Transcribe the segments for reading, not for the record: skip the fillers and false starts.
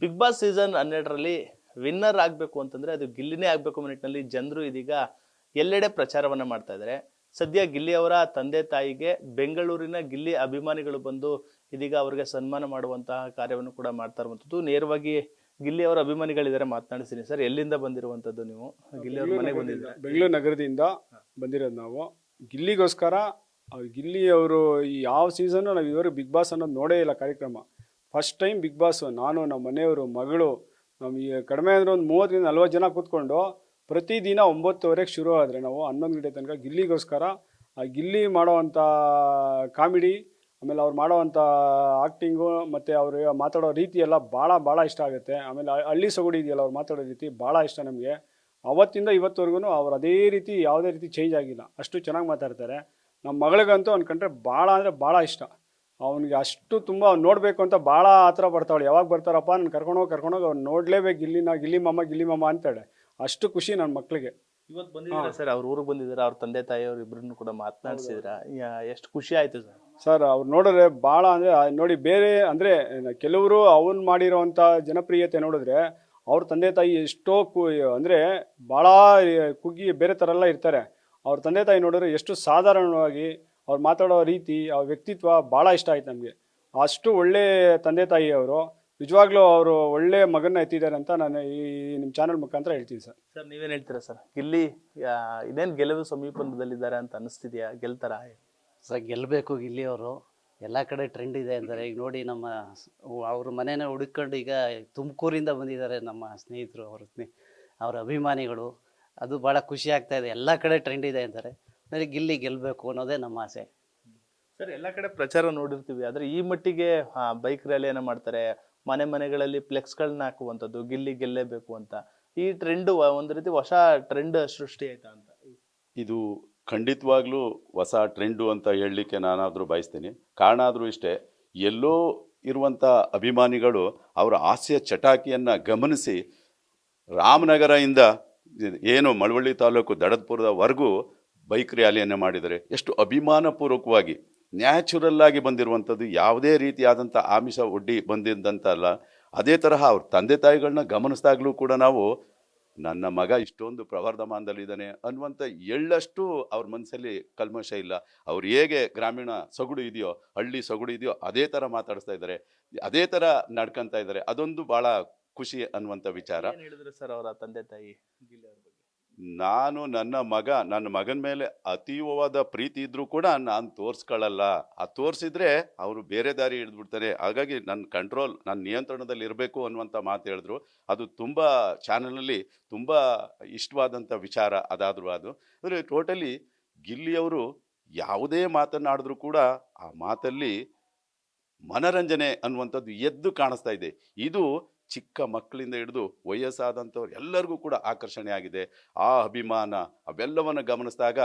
Big boss season 12ರಲ್ಲಿ winner ಆಗಬೇಕು ಅಂತಂದ್ರೆ ಅದು ಗಿಲ್ಲಿನೇ ಆಗಬೇಕು ನಿಟ್ಟಿನಲ್ಲಿ ಜನರು ಇದೀಗ ಎಲ್ಲೆಡೆ ಪ್ರಚಾರವನ್ನ ಮಾಡ್ತಾ ಇದ್ದಾರೆ. ಸದ್ಯ ಗಿಲ್ಲಿ ಅವರ ತಂದೆ ತಾಯಿಗೆ ಬೆಂಗಳೂರಿನ ಗಿಲ್ಲಿ ಅಭಿಮಾನಿಗಳು ಬಂದು ಇದೀಗ ಅವರಿಗೆ ಸನ್ಮಾನ ಮಾಡುವಂತಹ ಕಾರ್ಯವನ್ನು ಕೂಡ ಮಾಡ್ತಾ ಇರುವಂತದ್ದು. ನೇರವಾಗಿ ಗಿಲ್ಲಿ ಅವರ ಅಭಿಮಾನಿಗಳಿದ್ದಾರೆ, ಮಾತನಾಡಿಸ್ತೀನಿ. ಸರ್, ಎಲ್ಲಿಂದ ಬಂದಿರುವಂತದ್ದು ನೀವು? ಗಿಲ್ಲಿ ಅವ್ರ ಮನೆಗೆ ಬಂದಿದ್ದೀರಾ? ಬೆಂಗಳೂರು ನಗರದಿಂದ ಬಂದಿರೋದು ನಾವು. ಗಿಲ್ಲಿಗೋಸ್ಕರ ಗಿಲ್ಲಿ ಅವರು ಯಾವ ಸೀಸನ್ನು ನಾವು ಇದುವರೆಗೆ ಬಿಗ್ ಬಾಸ್ ಅನ್ನೋದು ನೋಡೇ ಇಲ್ಲ ಕಾರ್ಯಕ್ರಮ. First time Bigg Boss. ನಾನು ನಮ್ಮ ಮನೆಯವರು, ಮಗಳು, ನಮ್ಮ ಈ ಕಡಿಮೆ ಅಂದರೆ ಒಂದು 30-40 ಜನ ಕೂತ್ಕೊಂಡು ಪ್ರತಿದಿನ 9:30ಕ್ಕೆ ಶುರು ಆದರೆ ನಾವು 11 ಗಂಟೆ ತನಕ ಗಿಲ್ಲಿಗೋಸ್ಕರ ಆ ಗಿಲ್ಲಿ ಮಾಡೋವಂಥ ಕಾಮಿಡಿ, ಆಮೇಲೆ ಅವ್ರು ಮಾಡೋವಂಥ ಆ್ಯಕ್ಟಿಂಗು ಮತ್ತು ಅವರು ಮಾತಾಡೋ ರೀತಿ ಎಲ್ಲ ಭಾಳ ಇಷ್ಟ ಆಗುತ್ತೆ. ಆಮೇಲೆ ಹಳ್ಳಿ ಸೊಗಡು ಇದೆಯಲ್ಲ, ಅವ್ರು ಮಾತಾಡೋ ರೀತಿ ಭಾಳ ಇಷ್ಟ ನಮಗೆ. ಅವತ್ತಿಂದ ಇವತ್ತುವರೆಗೂ ಅವ್ರು ಅದೇ ರೀತಿ ಯಾವುದೇ ರೀತಿ ಚೇಂಜ್ ಆಗಿಲ್ಲ, ಅಷ್ಟು ಚೆನ್ನಾಗಿ ಮಾತಾಡ್ತಾರೆ. ನಮ್ಮ ಮಗಳಿಗಂತೂ ಅಂದ್ಕೊಂಡ್ರೆ ಭಾಳ ಅಂದರೆ ಭಾಳ ಇಷ್ಟ. ಅವನಿಗೆ ಅಷ್ಟು ತುಂಬ ನೋಡಬೇಕು ಅಂತ ಭಾಳ ಆತರ ಪಡ್ತಾವಳೆ. ಯಾವಾಗ ಬರ್ತಾರಪ್ಪ ನಾನು ಕರ್ಕೊಂಡೋಗಿ ಅವ್ನು ನೋಡಲೇಬೇಕು, ಗಿಲ್ಲಿ ಮಮ್ಮ ಅಂತಾಳೆ. ಅಷ್ಟು ಖುಷಿ ನನ್ನ ಮಕ್ಳಿಗೆ. ಇವತ್ತು ಬಂದಿದ್ದೀರಾ ಸರ್? ಅವ್ರ ಊರಿಗೆ ಬಂದಿದ್ದೀರಾ, ಅವ್ರ ತಂದೆ ತಾಯಿಯವರು ಇಬ್ಬರನ್ನು ಕೂಡ ಮಾತನಾಡಿಸಿದ್ರ? ಎಷ್ಟು ಖುಷಿ ಆಯ್ತು ಸರ್? ಸರ್, ಅವ್ರು ನೋಡಿದ್ರೆ ಭಾಳ ಅಂದರೆ ನೋಡಿ, ಬೇರೆ ಅಂದರೆ ಕೆಲವರು ಅವ್ನು ಮಾಡಿರೋವಂಥ ಜನಪ್ರಿಯತೆ ನೋಡಿದ್ರೆ ಅವ್ರ ತಂದೆ ತಾಯಿ ಎಷ್ಟೋ ಅಂದರೆ ಭಾಳ ಕುಗ್ಗಿ ಬೇರೆ ಥರ ಎಲ್ಲ ಇರ್ತಾರೆ. ಅವ್ರ ತಂದೆ ತಾಯಿ ನೋಡಿದ್ರೆ ಎಷ್ಟು ಸಾಧಾರಣವಾಗಿ ಅವ್ರು ಮಾತಾಡೋ ರೀತಿ, ಅವ್ರ ವ್ಯಕ್ತಿತ್ವ ಭಾಳ ಇಷ್ಟ ಆಯ್ತು ನಮಗೆ. ಅಷ್ಟು ಒಳ್ಳೆ ತಂದೆ ತಾಯಿ ಅವರು. ನಿಜವಾಗ್ಲೂ ಅವರು ಒಳ್ಳೆ ಮಗನ್ನ ಎತ್ತಿದ್ದಾರೆ ಅಂತ ನಾನು ಈ ನಿಮ್ಮ ಚಾನಲ್ ಮುಖಾಂತರ ಹೇಳ್ತೀನಿ ಸರ್. ಸರ್, ನೀವೇನು ಹೇಳ್ತೀರಾ ಸರ್? ಗಿಲ್ಲಿ ಇದೇನು ಗೆಲುವು ಸಮೀಪದಲ್ಲಿದ್ದಾರೆ ಅಂತ ಅನಿಸ್ತಿದ್ಯಾ? ಗೆಲ್ತಾರ ಸರ್? ಗೆಲ್ಲಬೇಕು ಗಿಲ್ಲಿ ಅವರು. ಎಲ್ಲ ಕಡೆ ಟ್ರೆಂಡ್ ಇದೆ ಅಂತಾರೆ. ಈಗ ನೋಡಿ, ನಮ್ಮ ಅವ್ರ ಮನೇನ ಹುಡುಕೊಂಡು ಈಗ ತುಮಕೂರಿಂದ ಬಂದಿದ್ದಾರೆ ನಮ್ಮ ಸ್ನೇಹಿತರು, ಅವ್ರ ಅಭಿಮಾನಿಗಳು. ಅದು ಭಾಳ ಖುಷಿ ಆಗ್ತಾ ಇದೆ. ಎಲ್ಲ ಕಡೆ ಟ್ರೆಂಡ್ ಇದೆ ಅಂತಾರೆ. ನನಗೆ ಗಿಲ್ಲಿ ಗೆಲ್ಲಬೇಕು ಅನ್ನೋದೇ ನಮ್ಮ ಆಸೆ. ಸರ್, ಎಲ್ಲ ಕಡೆ ಪ್ರಚಾರ ನೋಡಿರ್ತೀವಿ, ಆದರೆ ಈ ಮಟ್ಟಿಗೆ ಬೈಕ್ ರ್ಯಾಲಿಯನ್ನು ಮಾಡ್ತಾರೆ, ಮನೆಗಳಲ್ಲಿ ಫ್ಲೆಕ್ಸ್ಗಳನ್ನ ಹಾಕುವಂಥದ್ದು, ಗಿಲ್ಲಿ ಗೆಲ್ಲೇಬೇಕು ಅಂತ. ಈ ಟ್ರೆಂಡ್ ಒಂದು ರೀತಿ ಹೊಸ ಟ್ರೆಂಡ್ ಸೃಷ್ಟಿ ಆಯ್ತಾ ಅಂತ? ಇದು ಖಂಡಿತವಾಗ್ಲೂ ಹೊಸ ಟ್ರೆಂಡು ಅಂತ ಹೇಳಲಿಕ್ಕೆ ನಾನಾದರೂ ಬಯಸ್ತೀನಿ. ಕಾರಣ ಆದರೂ ಇಷ್ಟೇ, ಎಲ್ಲೋ ಇರುವಂಥ ಅಭಿಮಾನಿಗಳು ಅವರ ಹಾಸ್ಯ ಚಟಾಕಿಯನ್ನು ಗಮನಿಸಿ ರಾಮನಗರದಿಂದ ಏನು ಮಳವಳ್ಳಿ ತಾಲೂಕು ದಡದಪುರದವರೆಗೂ ಬೈಕ್ ರ್ಯಾಲಿಯನ್ನು ಮಾಡಿದರೆ ಎಷ್ಟು ಅಭಿಮಾನಪೂರ್ವಕವಾಗಿ ನ್ಯಾಚುರಲ್ ಆಗಿ ಬಂದಿರುವಂಥದ್ದು, ಯಾವುದೇ ರೀತಿಯಾದಂಥ ಆಮಿಷ ಒಡ್ಡಿ ಬಂದಿದ್ದಂತಲ್ಲ. ಅದೇ ತರಹ ಅವ್ರ ತಂದೆ ತಾಯಿಗಳನ್ನ ಗಮನಿಸಿದಾಗಲೂ ಕೂಡ ನಾವು, ನನ್ನ ಮಗ ಇಷ್ಟೊಂದು ಪ್ರವರ್ಧಮಾನದಲ್ಲಿದ್ದಾನೆ ಅನ್ನುವಂಥ ಎಳ್ಳಷ್ಟು ಅವ್ರ ಮನಸ್ಸಲ್ಲಿ ಕಲ್ಮಶ ಇಲ್ಲ. ಅವ್ರು ಹೇಗೆ ಗ್ರಾಮೀಣ ಸೊಗಡು ಇದೆಯೋ, ಹಳ್ಳಿ ಸೊಗಡು ಇದೆಯೋ, ಅದೇ ಥರ ಮಾತಾಡಿಸ್ತಾ ಇದ್ದಾರೆ, ಅದೇ ಥರ ನಡ್ಕೊತಾ ಇದ್ದಾರೆ. ಅದೊಂದು ಭಾಳ ಖುಷಿ ಅನ್ನುವಂಥ ವಿಚಾರ. ಹೇಳಿದ್ರು ಸರ್ ಅವರ ತಂದೆ ತಾಯಿ ಗಿಲ್ಲಿ ಅವ್ರ ಬಗ್ಗೆ? ನಾನು ನನ್ನ ಮಗನ ಮೇಲೆ ಅತೀವವಾದ ಪ್ರೀತಿ ಇದ್ರೂ ಕೂಡ ನಾನು ತೋರಿಸ್ಕೊಳ್ಳಲ್ಲ. ತೋರಿಸಿದ್ರೆ ಅವರು ಬೇರೆ ದಾರಿ ಹಿಡಿದ್ಬಿಡ್ತಾರೆ. ಹಾಗಾಗಿ ನನ್ನ ನಿಯಂತ್ರಣದಲ್ಲಿ ಇರಬೇಕು ಅನ್ನುವಂಥ ಮಾತು ಹೇಳಿದ್ರು. ಅದು ತುಂಬ ಚಾನಲಲ್ಲಿ ತುಂಬ ಇಷ್ಟವಾದಂಥ ವಿಚಾರ. ಅದಾದರೂ ಅಂದರೆ ಟೋಟಲಿ ಗಿಲ್ಲಿಯವರು ಯಾವುದೇ ಮಾತನ್ನಾಡಿದ್ರು ಕೂಡ ಆ ಮಾತಲ್ಲಿ ಮನರಂಜನೆ ಅನ್ನುವಂಥದ್ದು ಎದ್ದು ಕಾಣಿಸ್ತಾ ಇದೆ. ಇದು ಚಿಕ್ಕ ಮಕ್ಕಳಿಂದ ಹಿಡಿದು ವಯಸ್ಸಾದಂಥವ್ರು ಎಲ್ಲರಿಗೂ ಕೂಡ ಆಕರ್ಷಣೆ ಆಗಿದೆ. ಆ ಅಭಿಮಾನ ಅವೆಲ್ಲವನ್ನು ಗಮನಿಸಿದಾಗ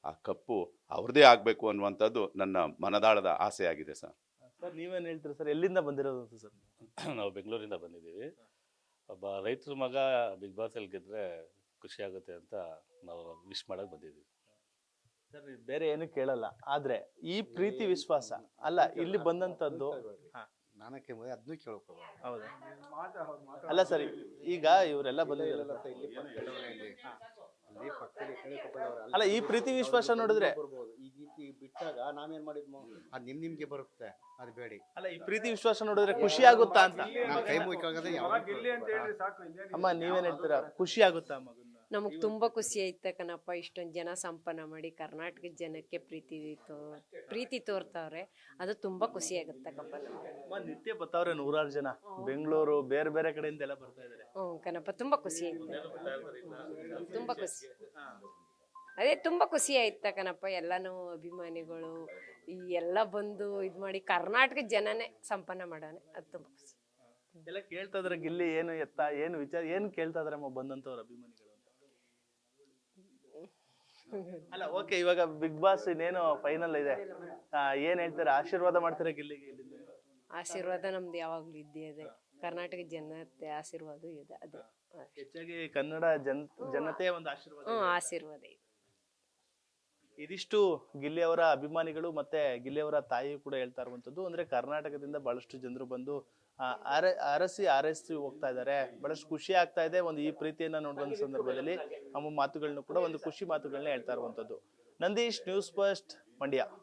ಆ ಕಪ್ಪು ಅವ್ರದ್ದೇ ಆಗಬೇಕು ಅನ್ನುವಂಥದ್ದು ನನ್ನ ಮನದಾಳದ ಆಸೆ ಆಗಿದೆ ಸರ್. ಸರ್, ನೀವೇನು ಹೇಳ್ತೀರಾ ಸರ್? ಎಲ್ಲಿಂದ ಬಂದಿರೋದು ಸರ್? ನಾವು ಬೆಂಗಳೂರಿಂದ ಬಂದಿದ್ದೀವಿ. ಒಬ್ಬ ರೈತರ ಮಗ ಬಿಗ್ ಬಾಸಲ್ಲಿ ಗೆದ್ದರೆ ಖುಷಿ ಆಗುತ್ತೆ ಅಂತ ನಾವು ವಿಶ್ ಮಾಡೋಕೆ ಬಂದಿದ್ದೀವಿ. ಸರ್, ಬೇರೆ ಏನು ಕೇಳಲ್ಲ, ಆದ್ರೆ ಈ ಪ್ರೀತಿ ವಿಶ್ವಾಸ ಅಲ್ಲ ಇಲ್ಲಿ ಬಂದಂತದ್ದು. ಅದನ್ನು ಕೇಳ್ಕೊ. ಹೌದಾ? ಅಲ್ಲ ಸರ್, ಈಗ ಇವರೆಲ್ಲ ಬಂದಿದ್ದಾರೆ, ಅಲ್ಲ ಈ ಪ್ರೀತಿ ವಿಶ್ವಾಸ ನೋಡಿದ್ರೆ ಈ ರೀತಿ ಬಿಟ್ಟಾಗ ನಾವೇನ್ ಮಾಡಿದ್ಮೋ ಅದು ನಿಮ್ಗೆ ಬರುತ್ತೆ, ಅದು ಬೇಡಿ. ಅಲ್ಲ ಈ ಪ್ರೀತಿ ವಿಶ್ವಾಸ ನೋಡಿದ್ರೆ ಖುಷಿ ಆಗುತ್ತಾ ಅಂತ ನಾವು ಕೈ ಮುಗಿಕಾಗದೆ. ಅಮ್ಮ, ನೀವೇನ್ ಹೇಳ್ತೀರಾ? ಖುಷಿ ಆಗುತ್ತಾ ಮಗನ್ನ? ನಮಗೆ ತುಂಬಾ ಖುಷಿ ಆಯ್ತ ಕಣಪ್ಪ. ಇಷ್ಟೊಂದು ಜನ ಸಂಪನ್ನ ಮಾಡಿ ಕರ್ನಾಟಕದ ಜನಕ್ಕೆ ಪ್ರೀತಿ ತೋರ್ತಾವ್ರೆ, ಅದು ತುಂಬಾ ಖುಷಿ ಆಗುತ್ತಕ್ಕಪ್ಪ ನಮ್ಗೆ. ನಿತ್ಯ ಬರ್ತಾವ್ರೆ 100 ಜನ, ಬೆಂಗಳೂರು ಬೇರೆ ಬೇರೆ ಕಡೆಯಿಂದ ಎಲ್ಲ ಬರ್ತಾ ಇದಾರೆ. ಕಣಪ್ಪ, ತುಂಬಾ ಖುಷಿ ಆಯ್ತು, ತುಂಬಾ ಖುಷಿ. ಅದೇ ತುಂಬಾ ಖುಷಿ ಆಯ್ತ ಕಣಪ್ಪ. ಎಲ್ಲಾನು ಅಭಿಮಾನಿಗಳು ಈ ಎಲ್ಲ ಬಂದು ಇದ್ ಮಾಡಿ ಕರ್ನಾಟಕದ ಜನನೇ ಸಂಪನ್ನ ಮಾಡೋಣ, ಅದು ತುಂಬಾ ಖುಷಿ. ಎಲ್ಲ ಕೇಳ್ತಾ ಇದ್ರೆ ಗಿಲ್ಲಿ ಏನು ಎತ್ತ ಏನು ವಿಚಾರ ಏನು ಕೇಳ್ತಾ ಇದ್ರಮ್ಮ ಬಂದಂತವ್ರ ಅಭಿಮಾನಿಗಳು? ಅಲ್ಲ ಓಕೆ, ಇವಾಗ ಬಿಗ್ ಬಾಸ್ ಇನ್ನೇನು ಫೈನಲ್ ಇದೆ, ಏನ್ ಹೇಳ್ತಾರೆ? ಆಶೀರ್ವಾದ ಮಾಡ್ತಾರೆ ಗಿಲ್ಲಿಗೆ? ಆಶೀರ್ವಾದ ನಮ್ದು ಯಾವಾಗ್ಲೂ ಇದ್ದೇ ಇದೆ. ಕರ್ನಾಟಕ ಜನತೆ ಆಶೀರ್ವಾದ ಇದೆ. ಅದೇ ಹೆಚ್ಚಾಗಿ ಕನ್ನಡ ಜನತೆ ಒಂದು ಆಶೀರ್ವಾದ ಆಶೀರ್ವಾದ ಇದೆ. ಇದಿಷ್ಟು ಗಿಲ್ಲಿ ಅವರ ಅಭಿಮಾನಿಗಳು ಮತ್ತೆ ಗಿಲ್ಲಿ ಅವರ ತಾಯಿ ಕೂಡ ಹೇಳ್ತಾ ಇರುವಂತದ್ದು. ಅಂದ್ರೆ ಕರ್ನಾಟಕದಿಂದ ಬಹಳಷ್ಟು ಜನರು ಬಂದು ಅರಸಿ ಆರೈಸಿ ಹೋಗ್ತಾ ಇದ್ದಾರೆ. ಬಹಳಷ್ಟು ಖುಷಿ ಆಗ್ತಾ ಇದೆ ಒಂದು ಈ ಪ್ರೀತಿಯನ್ನ ನೋಡುವಂತ ಸಂದರ್ಭದಲ್ಲಿ ನಮ್ಮ ಮಾತುಗಳನ್ನು ಕೂಡ ಒಂದು ಖುಷಿ ಮಾತುಗಳನ್ನ ಹೇಳ್ತಾ ಇರುವಂತದ್ದು. Nandish, news first, Mandya.